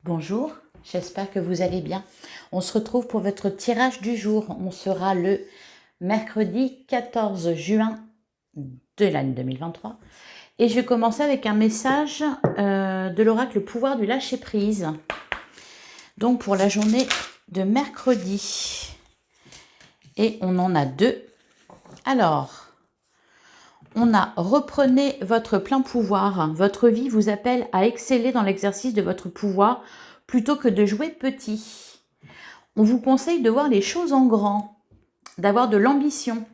Bonjour, j'espère que vous allez bien. On se retrouve pour votre tirage du jour. On sera le mercredi 14 juin de l'année 2023. Et je vais commencer avec un message de l'oracle pouvoir du lâcher-prise. Donc pour la journée de mercredi. Et on en a deux. Alors, on a reprenez votre plein pouvoir. Votre vie vous appelle à exceller dans l'exercice de votre pouvoir plutôt que de jouer petit. On vous conseille de voir les choses en grand, d'avoir de l'ambition.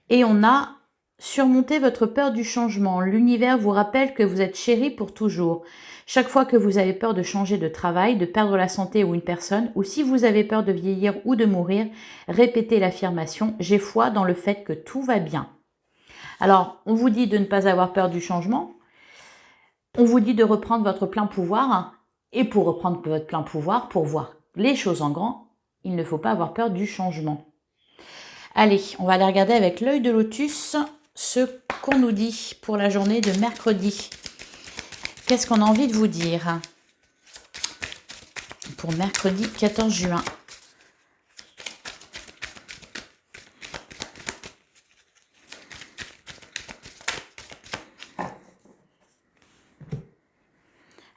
Et on a surmonté votre peur du changement. L'univers vous rappelle que vous êtes chéri pour toujours. Chaque fois que vous avez peur de changer de travail, de perdre la santé ou une personne, ou si vous avez peur de vieillir ou de mourir, répétez l'affirmation « J'ai foi dans le fait que tout va bien ». Alors, on vous dit de ne pas avoir peur du changement. On vous dit de reprendre votre plein pouvoir. Et pour reprendre votre plein pouvoir, pour voir les choses en grand, il ne faut pas avoir peur du changement. Allez, on va aller regarder avec l'œil de lotus ce qu'on nous dit pour la journée de mercredi. Qu'est-ce qu'on a envie de vous dire pour mercredi 14 juin?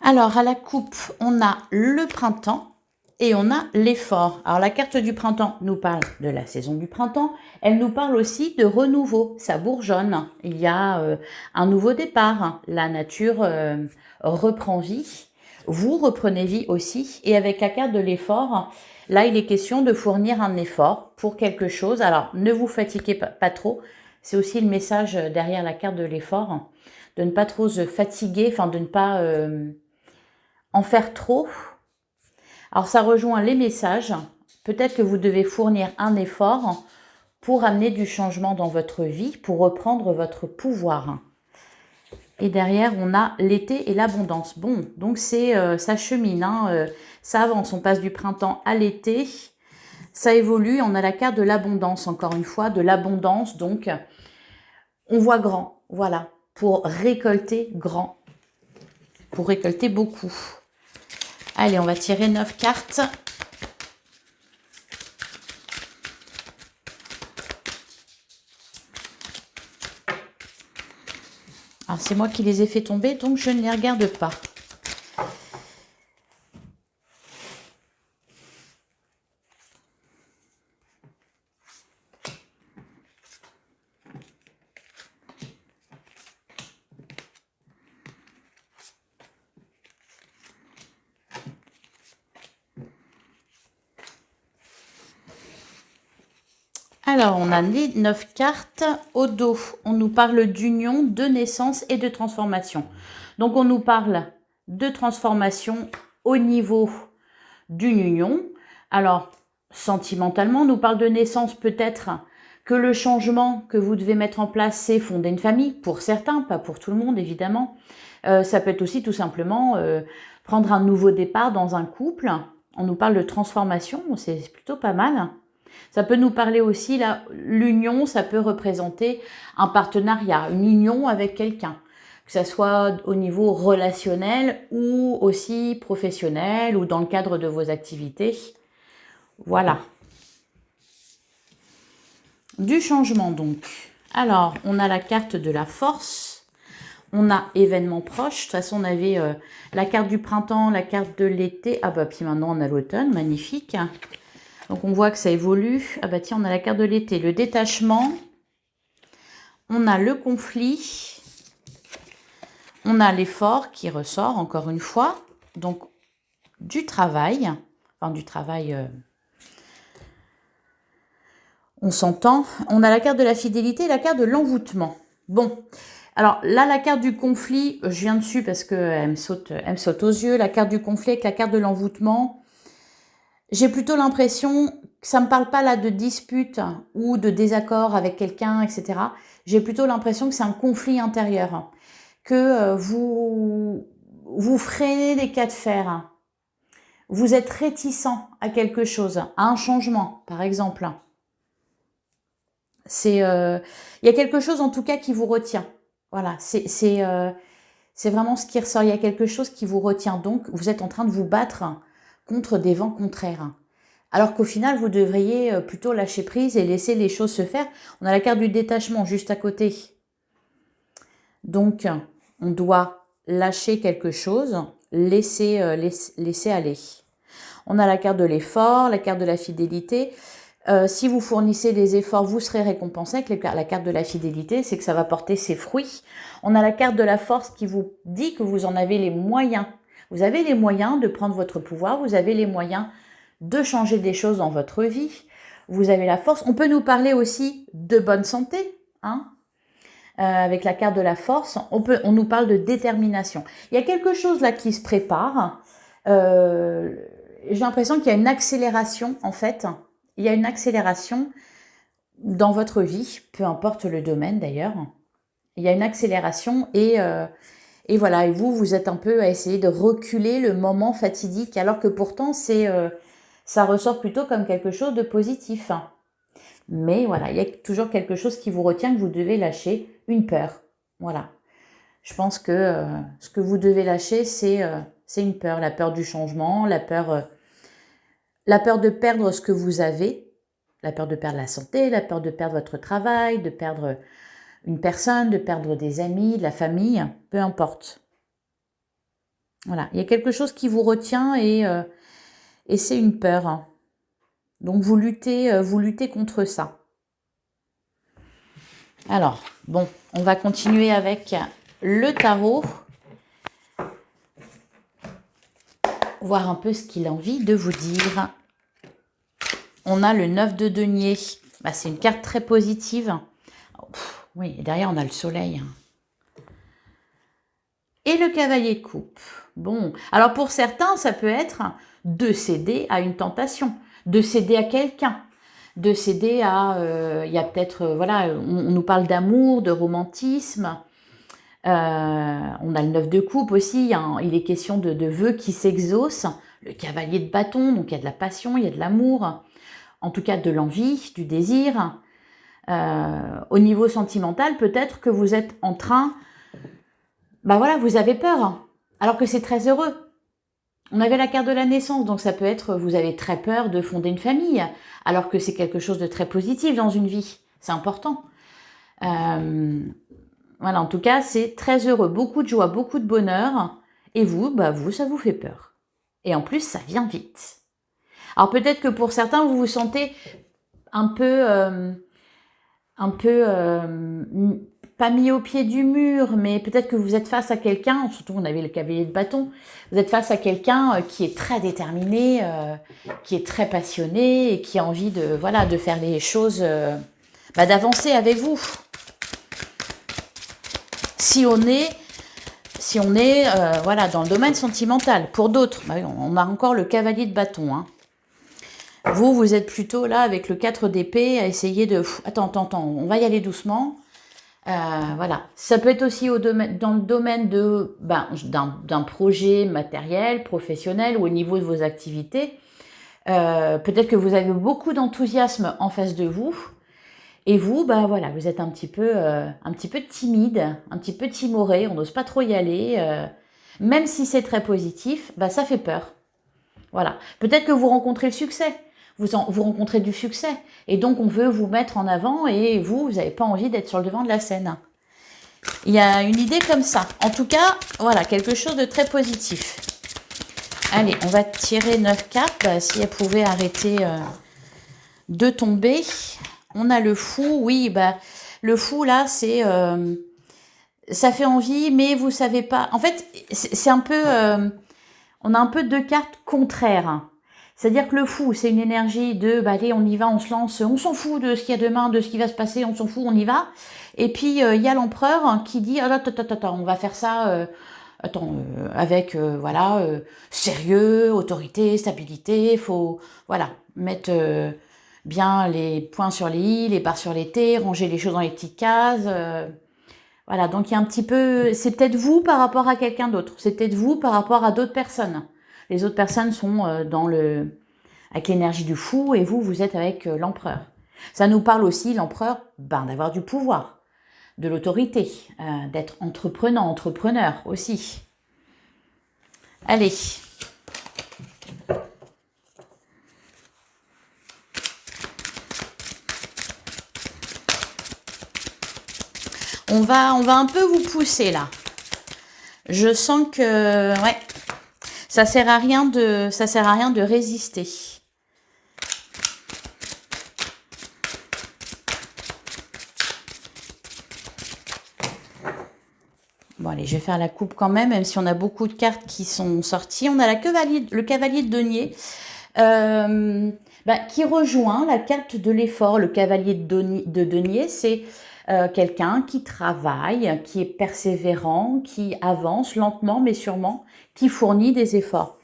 Alors, à la coupe, on a le printemps et on a l'effort. Alors, la carte du printemps nous parle de la saison du printemps. Elle nous parle aussi de renouveau. Ça bourgeonne. Il y a un nouveau départ. La nature reprend vie. Vous reprenez vie aussi. Et avec la carte de l'effort, là, il est question de fournir un effort pour quelque chose. Alors, ne vous fatiguez pas trop. C'est aussi le message derrière la carte de l'effort. De ne pas trop se fatiguer, enfin de ne pas en faire trop. Alors ça rejoint les messages. Peut-être que vous devez fournir un effort pour amener du changement dans votre vie, pour reprendre votre pouvoir. Et derrière, on a l'été et l'abondance. Bon, donc ça chemine, hein, ça avance. On passe du printemps à l'été. Ça évolue. On a la carte de l'abondance, encore une fois, de l'abondance. Donc, on voit grand, voilà, pour récolter grand, pour récolter beaucoup. Allez, on va tirer 9 cartes. Alors, c'est moi qui les ai fait tomber, donc je ne les regarde pas. Alors, on a les 9 cartes. Au dos, on nous parle d'union, de naissance et de transformation. Donc, on nous parle de transformation au niveau d'une union. Alors, sentimentalement, on nous parle de naissance peut-être que le changement que vous devez mettre en place, c'est fonder une famille. Pour certains, pas pour tout le monde, évidemment. Ça peut être aussi tout simplement prendre un nouveau départ dans un couple. On nous parle de transformation, c'est plutôt pas mal. Ça peut nous parler aussi, là, l'union, ça peut représenter un partenariat, une union avec quelqu'un, que ce soit au niveau relationnel ou aussi professionnel ou dans le cadre de vos activités. Voilà. Du changement donc. Alors, on a la carte de la force, on a événements proches. De toute façon, on avait la carte du printemps, la carte de l'été. Ah bah, puis maintenant, on a l'automne, magnifique. Donc, on voit que ça évolue. Ah bah tiens, on a la carte de l'été, le détachement. On a le conflit. On a l'effort qui ressort, encore une fois. Donc, du travail. Enfin, du travail, on s'entend. On a la carte de la fidélité et la carte de l'envoûtement. Bon, alors là, la carte du conflit, je viens dessus parce qu'elle me saute aux yeux. La carte du conflit avec la carte de l'envoûtement. J'ai plutôt l'impression que ça ne me parle pas là de dispute ou de désaccord avec quelqu'un, etc. J'ai plutôt l'impression que c'est un conflit intérieur, que vous freinez des cas de fer. Vous êtes réticent à quelque chose, à un changement, par exemple. Il y a quelque chose en tout cas qui vous retient. Voilà, c'est C'est vraiment ce qui ressort. Il y a quelque chose qui vous retient. Donc, vous êtes en train de vous battre contre des vents contraires. Alors qu'au final, vous devriez plutôt lâcher prise et laisser les choses se faire. On a la carte du détachement juste à côté. Donc, on doit lâcher quelque chose, laisser aller. On a la carte de l'effort, la carte de la fidélité. Si vous fournissez des efforts, vous serez récompensé avec la carte de la fidélité, c'est que ça va porter ses fruits. On a la carte de la force qui vous dit que vous en avez les moyens. Vous avez les moyens de prendre votre pouvoir, vous avez les moyens de changer des choses dans votre vie. Vous avez la force. On peut nous parler aussi de bonne santé, hein. Avec la carte de la force, on nous parle de détermination. Il y a quelque chose là qui se prépare. J'ai l'impression qu'il y a une accélération en fait. Il y a une accélération dans votre vie, peu importe le domaine d'ailleurs. Il y a une accélération et voilà. Et vous êtes un peu à essayer de reculer le moment fatidique, alors que pourtant ça ressort plutôt comme quelque chose de positif. Mais voilà, il y a toujours quelque chose qui vous retient, que vous devez lâcher, une peur. Voilà. Je pense que ce que vous devez lâcher, c'est une peur. La peur du changement, la peur de perdre ce que vous avez, la peur de perdre la santé, la peur de perdre votre travail, de perdre une personne, de perdre des amis, de la famille, peu importe. Voilà, il y a quelque chose qui vous retient et c'est une peur. Donc vous luttez contre ça. Alors, bon, on va continuer avec le tarot. Voir un peu ce qu'il a envie de vous dire. On a le 9 de denier. Bah, c'est une carte très positive. Oui, et derrière on a le soleil. Et le cavalier de coupe. Bon, alors pour certains, ça peut être de céder à une tentation, de céder à quelqu'un, de céder à... il y a peut-être, voilà, on nous parle d'amour, de romantisme. On a le 9 de coupe aussi, hein, il est question de vœux qui s'exaucent. Le cavalier de bâton, donc il y a de la passion, il y a de l'amour, en tout cas de l'envie, du désir. Au niveau sentimental, peut-être que vous êtes en train... Ben voilà, vous avez peur, alors que c'est très heureux. On avait la carte de la naissance, donc ça peut être, vous avez très peur de fonder une famille, alors que c'est quelque chose de très positif dans une vie. C'est important. Voilà, en tout cas, c'est très heureux, beaucoup de joie, beaucoup de bonheur. Et vous, ça vous fait peur. Et en plus, ça vient vite. Alors peut-être que pour certains, vous vous sentez un peu pas mis au pied du mur, mais peut-être que vous êtes face à quelqu'un, surtout on avait le cavalier de bâton, vous êtes face à quelqu'un qui est très déterminé, qui est très passionné et qui a envie de faire les choses, d'avancer avec vous. Si on est dans le domaine sentimental. Pour d'autres, on a encore le cavalier de bâton. Hein. Vous êtes plutôt là avec le 4 d'épée à essayer de... Attends, on va y aller doucement. Voilà. Ça peut être aussi dans le domaine d'un projet matériel, professionnel ou au niveau de vos activités. Peut-être que vous avez beaucoup d'enthousiasme en face de vous. Et vous, vous êtes un petit peu timide, un petit peu timoré, on n'ose pas trop y aller. Même si c'est très positif, ça fait peur. Voilà. Peut-être que vous rencontrez le succès. Vous rencontrez du succès. Et donc, on veut vous mettre en avant et vous n'avez pas envie d'être sur le devant de la scène. Il y a une idée comme ça. En tout cas, voilà, quelque chose de très positif. Allez, on va tirer 9 cartes, si elles pouvaient arrêter de tomber. On a le fou, oui, le fou là, c'est... ça fait envie, mais vous savez pas... En fait, c'est un peu... on a un peu deux cartes contraires. C'est-à-dire que le fou, c'est une énergie de, allez, on y va, on se lance, on s'en fout de ce qu'il y a demain, de ce qui va se passer, on s'en fout, on y va. Et puis, il y a l'empereur qui dit, attends, on va faire ça, avec, sérieux, autorité, stabilité, faut, mettre bien les points sur les i, les barres sur les t, ranger les choses dans les petites cases, voilà, donc il y a un petit peu, c'est peut-être vous par rapport à quelqu'un d'autre, c'est peut-être vous par rapport à d'autres personnes. Les autres personnes sont avec l'énergie du fou et vous êtes avec l'empereur. Ça nous parle aussi, l'empereur, d'avoir du pouvoir. de l'autorité, d'être entrepreneur aussi. Allez. On va un peu vous pousser là. Je sens que ouais, ça sert à rien de résister. Bon allez, je vais faire la coupe quand même si on a beaucoup de cartes qui sont sorties. On a le cavalier de denier qui rejoint la carte de l'effort. Le cavalier de denier, c'est quelqu'un qui travaille, qui est persévérant, qui avance lentement mais sûrement, qui fournit des efforts.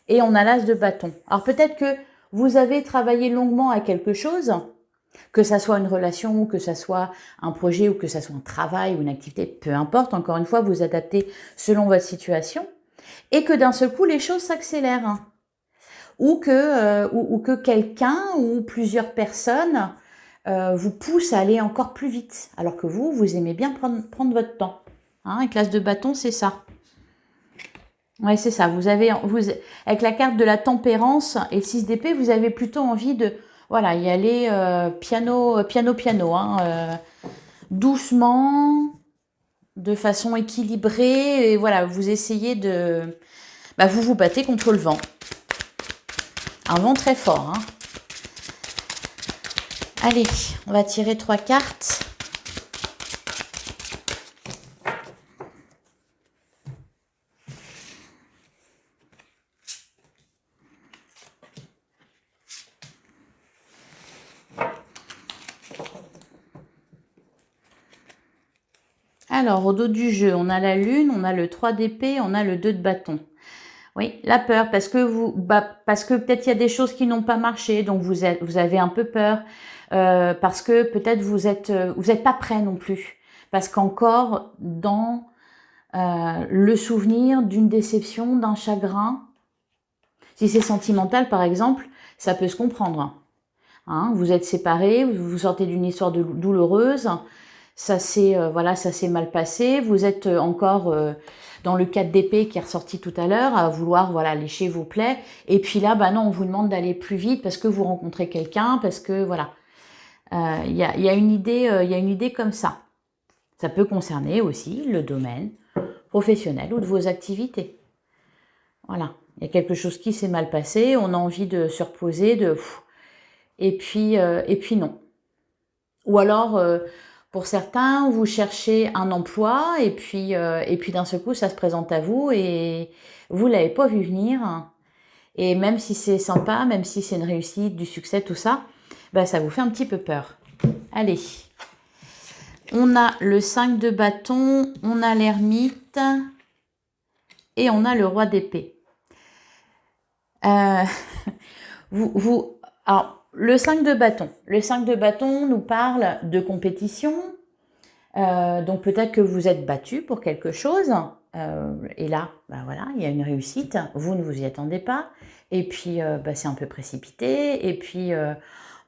Et on a l'as de bâton. Alors peut-être que vous avez travaillé longuement à quelque chose, que ça soit une relation, ou que ça soit un projet, ou que ça soit un travail ou une activité, peu importe, encore une fois, vous adaptez selon votre situation, et que d'un seul coup, les choses s'accélèrent. Ou que quelqu'un ou plusieurs personnes vous poussent à aller encore plus vite, alors que vous aimez bien prendre votre temps. Hein, avec l'as de bâton, c'est ça. Ouais, c'est ça. Avec la carte de la tempérance et le 6 d'épée, vous avez plutôt envie de y aller piano, hein, doucement, de façon équilibrée. Et voilà, vous essayez de... vous vous battez contre le vent. Un vent très fort. Hein. Allez, on va tirer 3 cartes. Alors, au dos du jeu, on a la lune, on a le 3 d'épée, on a le 2 de bâton. Oui, la peur, parce que peut-être il y a des choses qui n'ont pas marché, donc vous avez un peu peur, parce que peut-être vous êtes pas prêt non plus, parce qu'encore dans le souvenir d'une déception, d'un chagrin, si c'est sentimental par exemple, ça peut se comprendre. Hein, vous êtes séparés, vous sortez d'une histoire douloureuse, ça s'est mal passé, vous êtes encore dans le 4 d'épée qui est ressorti tout à l'heure, à vouloir lécher vos plaies, et puis là non, on vous demande d'aller plus vite parce que vous rencontrez quelqu'un, parce que voilà, il y a une idée comme ça. Ça peut concerner aussi le domaine professionnel ou de vos activités. Voilà, il y a quelque chose qui s'est mal passé, on a envie de se reposer, et puis non. Ou alors, pour certains, vous cherchez un emploi et puis d'un seul coup, ça se présente à vous et vous l'avez pas vu venir. Et même si c'est sympa, même si c'est une réussite, du succès, tout ça, ça vous fait un petit peu peur. Allez, on a le 5 de bâton, on a l'ermite et on a le roi d'épée. Alors, le 5 de bâton. Le 5 de bâton nous parle de compétition. Donc peut-être que vous êtes battu pour quelque chose. Et là, il y a une réussite. Vous ne vous y attendez pas. Et puis, c'est un peu précipité. Et puis,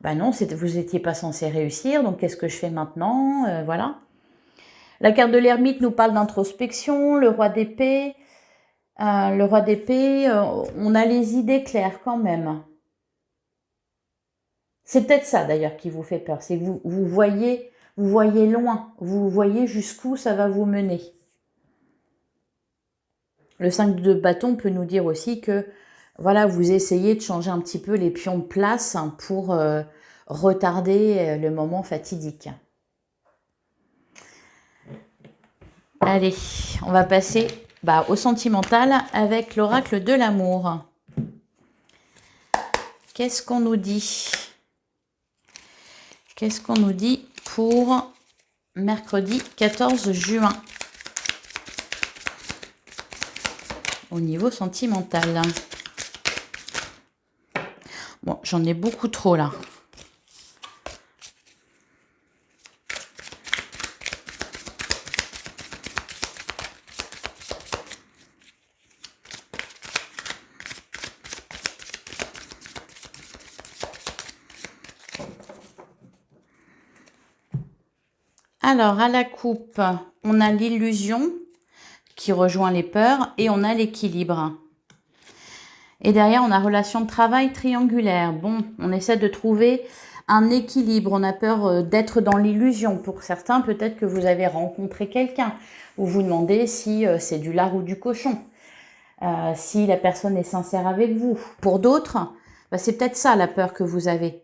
non, vous n'étiez pas censé réussir. Donc, qu'est-ce que je fais maintenant? Voilà. La carte de l'ermite nous parle d'introspection. Le roi d'épée. On a les idées claires quand même. C'est peut-être ça d'ailleurs qui vous fait peur, c'est que vous voyez loin, vous voyez jusqu'où ça va vous mener. Le 5 de bâton peut nous dire aussi que vous essayez de changer un petit peu les pions de place pour retarder le moment fatidique. Allez, on va passer au sentimental avec l'oracle de l'amour. Qu'est-ce qu'on nous dit ? Qu'est-ce qu'on nous dit pour mercredi 14 juin au niveau sentimental? Bon, j'en ai beaucoup trop là. Alors, à la coupe, on a l'illusion qui rejoint les peurs et on a l'équilibre. Et derrière, on a relation de travail triangulaire. Bon, on essaie de trouver un équilibre. On a peur d'être dans l'illusion. Pour certains, peut-être que vous avez rencontré quelqu'un. Vous vous demandez si c'est du lard ou du cochon. Si la personne est sincère avec vous. Pour d'autres, c'est peut-être ça la peur que vous avez.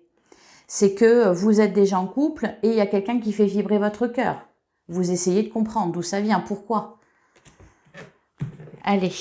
C'est que vous êtes déjà en couple et il y a quelqu'un qui fait vibrer votre cœur. Vous essayez de comprendre d'où ça vient, pourquoi. Allez.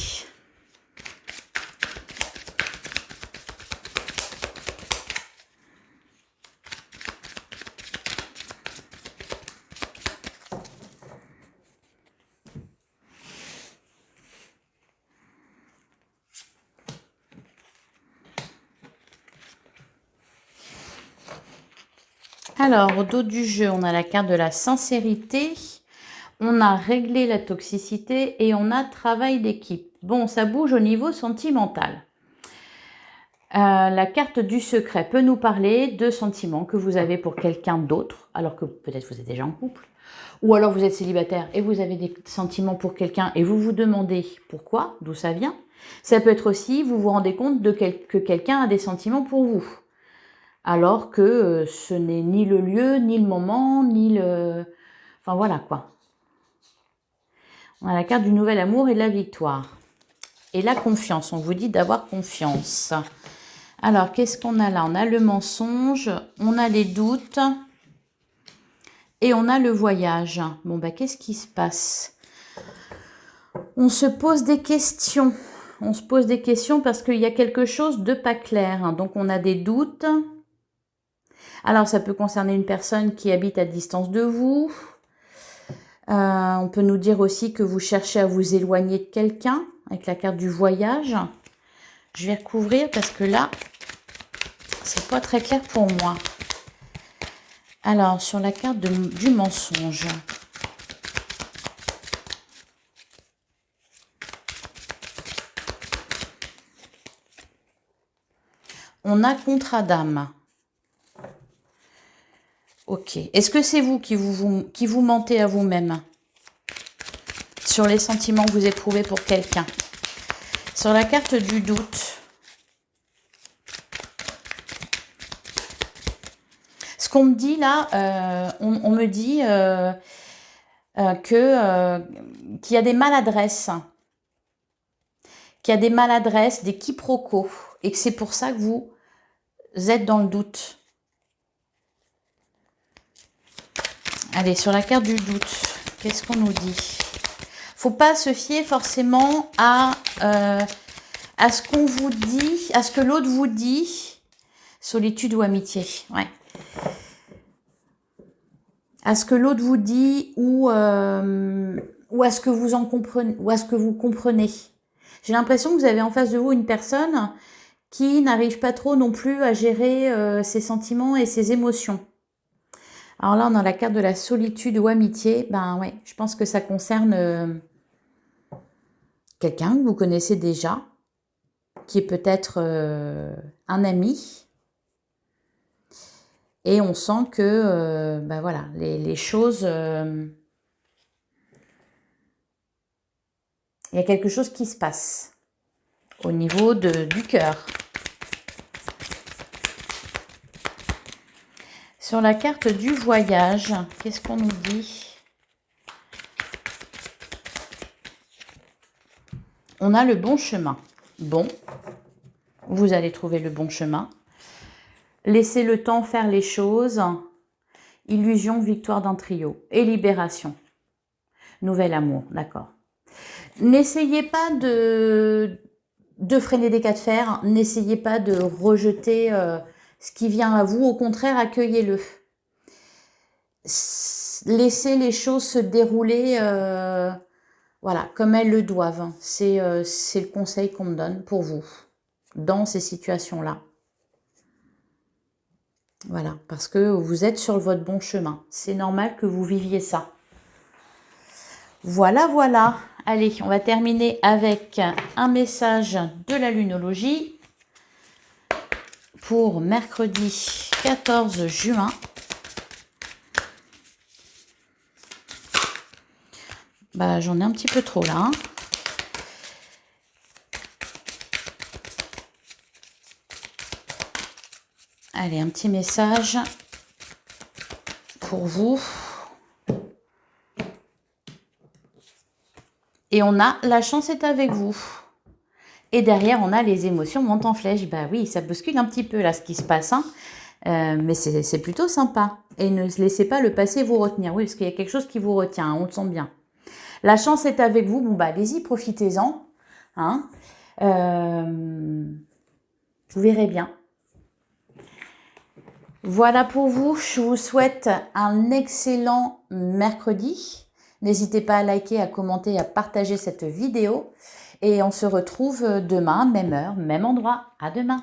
Alors, au dos du jeu, on a la carte de la sincérité, on a réglé la toxicité et on a travail d'équipe. Bon, ça bouge au niveau sentimental. La carte du secret peut nous parler de sentiments que vous avez pour quelqu'un d'autre, alors que peut-être vous êtes déjà en couple, ou alors vous êtes célibataire et vous avez des sentiments pour quelqu'un et vous vous demandez pourquoi, d'où ça vient. Ça peut être aussi, vous vous rendez compte que quelqu'un a des sentiments pour vous. Alors que ce n'est ni le lieu, ni le moment, ni le... Enfin voilà quoi. On a la carte du nouvel amour et de la victoire. Et la confiance, on vous dit d'avoir confiance. Alors, qu'est-ce qu'on a là? On a le mensonge, on a les doutes et on a le voyage. Bon, qu'est-ce qui se passe? On se pose des questions. On se pose des questions parce qu'il y a quelque chose de pas clair. Donc, on a des doutes. Alors, ça peut concerner une personne qui habite à distance de vous. On peut nous dire aussi que vous cherchez à vous éloigner de quelqu'un avec la carte du voyage. Je vais recouvrir parce que là, c'est pas très clair pour moi. Alors, sur la carte du mensonge. On a contrat d'âme. Ok. Est-ce que c'est vous qui vous mentez à vous-même sur les sentiments que vous éprouvez pour quelqu'un? Sur la carte du doute, ce qu'on me dit là, on me dit qu'il y a des maladresses, des quiproquos, et que c'est pour ça que vous êtes dans le doute. Allez, sur la carte du doute, qu'est-ce qu'on nous dit? Faut pas se fier forcément à ce qu'on vous dit, à ce que l'autre vous dit, solitude ou amitié, ouais. À ce que l'autre vous dit ou à ce que vous en comprenez, ou à ce que vous comprenez. J'ai l'impression que vous avez en face de vous une personne qui n'arrive pas trop non plus à gérer ses sentiments et ses émotions. Alors là, on a la carte de la solitude ou amitié. Ben ouais, je pense que ça concerne quelqu'un que vous connaissez déjà, qui est peut-être un ami. Et on sent que, voilà, les choses... il y a quelque chose qui se passe au niveau du cœur. Sur la carte du voyage, qu'est-ce qu'on nous dit? On a le bon chemin. Bon, vous allez trouver le bon chemin. Laissez le temps faire les choses. Illusion, victoire d'un trio. Et libération. Nouvel amour, d'accord. N'essayez pas de freiner des cas de fer. N'essayez pas de rejeter ce qui vient à vous. Au contraire, accueillez-le. Laissez les choses se dérouler voilà, comme elles le doivent. C'est le conseil qu'on me donne pour vous dans ces situations-là. Voilà, parce que vous êtes sur votre bon chemin. C'est normal que vous viviez ça. Voilà, voilà. Allez, on va terminer avec un message de la lunologie pour mercredi 14 juin. Bah, j'en ai un petit peu trop là. Hein. Allez, un petit message pour vous. Et on a la chance est avec vous. Et derrière, on a les émotions montent en flèche. Bah oui, ça bouscule un petit peu là ce qui se passe. Hein. Mais c'est plutôt sympa. Et ne laissez pas le passé vous retenir. Oui, parce qu'il y a quelque chose qui vous retient. Hein, on le sent bien. La chance est avec vous. Bon, bah allez-y, profitez-en. Hein. Vous verrez bien. Voilà pour vous. Je vous souhaite un excellent mercredi. N'hésitez pas à liker, à commenter, à partager cette vidéo. Et on se retrouve demain, même heure, même endroit. À demain.